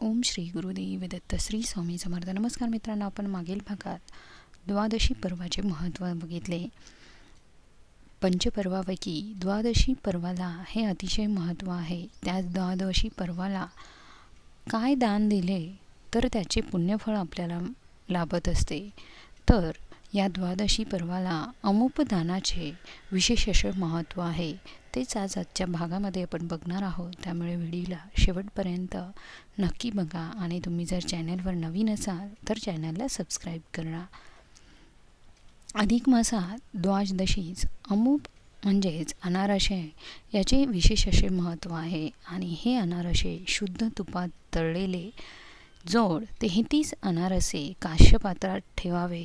ओम श्री गुरुदेव दत्त श्री स्वामी समर्थ. नमस्कार मित्रांनो, आपण मागील भागात द्वादशी पर्वाचे महत्त्व बघितले. पंचपर्वापैकी द्वादशी पर्वाला हे अतिशय महत्त्व आहे. त्या द्वादशी पर्वाला काय दान दिले तर त्याचे पुण्यफळ आपल्याला लाभत असते. तर या द्वादशी पर्वाला अमुप दानाचे विशेष असे महत्त्व आहे. तेच आज आजच्या भागामध्ये आपण बघणार आहोत. त्यामुळे व्हिडिओला शेवटपर्यंत नक्की बघा आणि तुम्ही जर चॅनलवर नवीन असाल तर चॅनलला सबस्क्राईब करा. अधिक मासात द्वादशीच अमुप म्हणजेच अनारसे याचे विशेष असे महत्त्व आहे. आणि हे अनारसे शुद्ध तुपात तळलेले जोड 33 अनारसे काश्यपात्रात ठेवावे,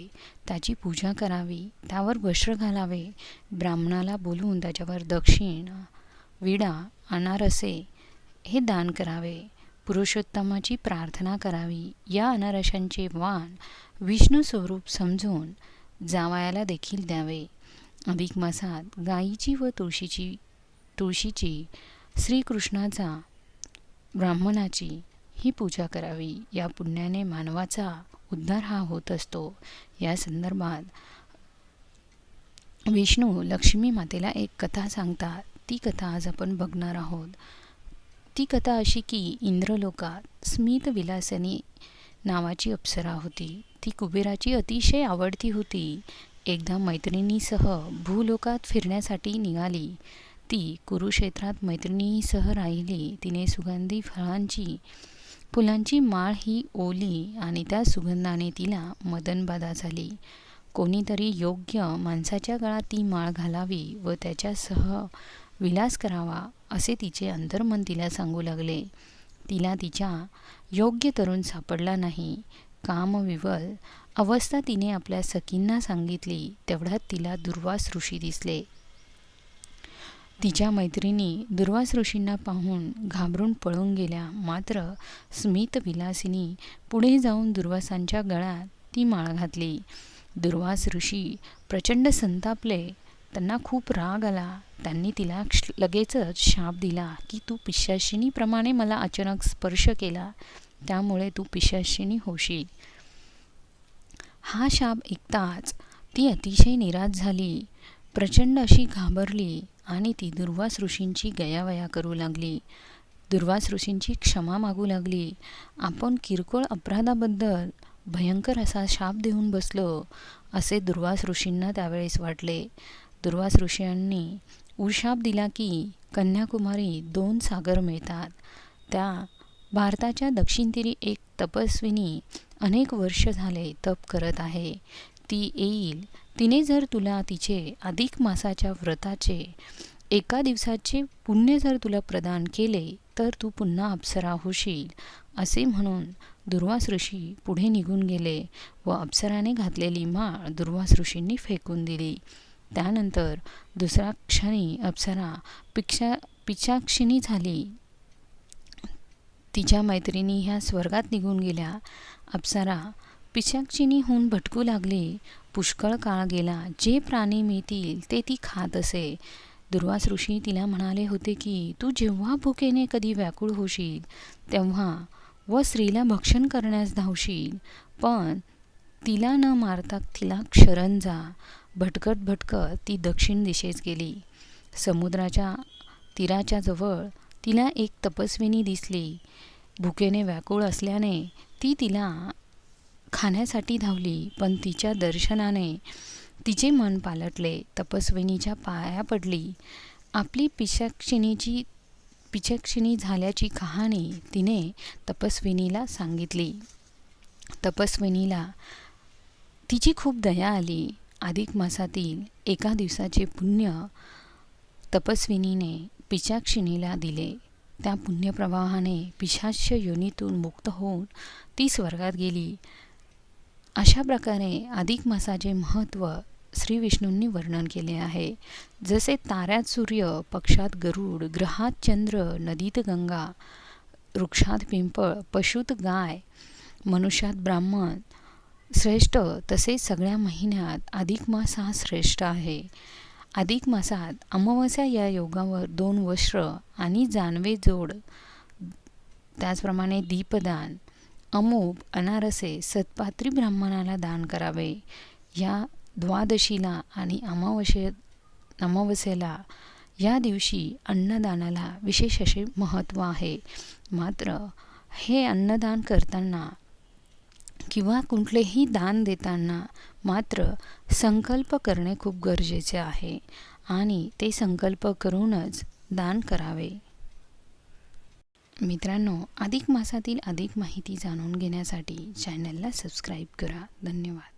त्याची पूजा करावी, त्यावर वस्त्र घालावे, ब्राह्मणाला बोलवून त्याच्यावर दक्षिण, विडा, अनारसे हे दान करावे, पुरुषोत्तमाची प्रार्थना करावी. या अनारशांचे वाण विष्णू स्वरूप समजून जावयाला देखील द्यावे. अधिक मासात गायीची व तुळशीची, श्रीकृष्णाचा, ब्राह्मणाची ही पूजा करावी. या पुण्याने मानवाचा उद्धार हा होत असतो. या संदर्भात विष्णू लक्ष्मी मातेला एक कथा सांगतात. ती कथा आज आपण बघणार आहोत. ती कथा अशी की इंद्रलोकात स्मित विलासिनी नावाची अप्सरा होती. ती कुबेराची अतिशय आवडती होती. एकदा मैत्रिणीसह भूलोकात फिरण्यासाठी निघाली. ती कुरुक्षेत्रात मैत्रिणीसह राहिली. तिने सुगंधी फुलांची माळ ही ओली आणि त्या सुगंधाने तिला मदनबाधा झाली. कोणीतरी योग्य माणसाच्या गळात ती माळ घालावी व त्याच्यासह विलास करावा असे तिचे अंतर्मन तिला सांगू लागले. तिला तिच्या योग्य तरुण सापडला नाही. कामविवल अवस्था तिने आपल्या सखींना सांगितली. तेवढ्यात तिला दुर्वास ऋषी दिसले. तिच्या मैत्रिणी दुर्वास ऋषींना पाहून घाबरून पळून गेल्या. मात्र स्मित विलासिनी पुढे जाऊन दुर्वासांच्या गळ्यात ती माळ घातली. दुर्वास ऋषी प्रचंड संतापले. त्यांना खूप राग आला. त्यांनी तिला लगेचच शाप दिला की तू पिशाचिनीप्रमाणे मला अचानक स्पर्श केला, त्यामुळे तू पिशाचिनी होशील. हा शाप ऐकताच ती अतिशय निराश झाली. प्रचंड अशी घाबरली आणि ती दुर्वास ऋषींची गयावया करू लागली. दुर्वास ऋषींची क्षमा मागू लागली. आपण किरकोळ अपराधाबद्दल भयंकर असा शाप देऊन बसलो असे दुर्वास ऋषींना त्यावेळेस वाटले. दुर्वास ऋषींनी उशाप दिला की कन्याकुमारी 2 सागर मिळतात. त्या भारताच्या दक्षिण तीरी एक तपस्विनी अनेक वर्ष झाले तप करत आहे. ती येईल. तिने जर तुला तिचे अधिक मासाच्या व्रताचे 1 दिवसाचे पुण्य जर तुला प्रदान केले तर तू पुन्हा अप्सरा होशील असे म्हणून दुर्वास ऋषी पुढे निघून गेले व अप्सराने घातलेली माळ दुर्वास ऋषींनी फेकून दिली. त्यानंतर दुसऱ्या क्षणी अप्सरा पिशाचिनी झाली. तिच्या मैत्रिणी ह्या स्वर्गात निघून गेल्या. अप्सरा पिशाचिनी होऊन भटकू लागली. पुष्कळ काळ गेला. जे प्राणी मिळतील ते ती खात असे. दुर्वास ऋषी तिला म्हणाले होते की तू जेव्हा भुकेने कधी व्याकुळ होशील तेव्हा व स्त्रीला भक्षण करण्यास धावशील, पण तिला न मारता तिला शरण जा. भटकत ती दक्षिण दिशेस गेली. समुद्राच्या तीराच्या जवळ तिला एक तपस्विनी दिसली. भुकेने व्याकुळ असल्याने ती तिला खाण्यासाठी धावली, पण तिच्या दर्शनाने तिचे मन पालटले. तपस्विनीच्या पाया पडली. आपली पिशाचिनी झाल्याची कहाणी तिने तपस्विनीला सांगितली. तपस्विनीला तिची खूप दया आली. अधिक मासातील 1 दिवसाचे पुण्य तपस्विनीने पिशाचिनीला दिले. त्या पुण्यप्रवाहाने पिशाच योनीतून मुक्त होऊन ती स्वर्गात गेली. अशा प्रकारे अधिक मासाचे महत्त्व श्री विष्णूंनी वर्णन केले आहे. जसे ताऱ्यात सूर्य, पक्षात गरुड, ग्रहात चंद्र, नदीत गंगा, वृक्षात पिंपळ, पशुत गाय, मनुष्यात ब्राह्मण श्रेष्ठ, तसेच सगळ्या महिन्यात अधिक मास हा श्रेष्ठ आहे. अधिक मासात अमावस्या या योगावर 2 वस्त्र आणि जानवे जोड त्याचप्रमाणे दीपदान, अमूग, अनारसे सत्पात्री ब्राह्मणाला दान करावे. या द्वादशीला आणि अमावस्येला या दिवशी अन्नदानाला विशेष असे महत्त्व आहे. मात्र हे अन्नदान करताना किंवा कुठलेही दान देताना मात्र संकल्प करणे खूप गरजेचे आहे आणि ते संकल्प करूनच दान करावे. मित्रांनो, अधिक मासातील अधिक माहिती जाणून घेण्यासाठी चॅनलला सबस्क्राईब करा. धन्यवाद.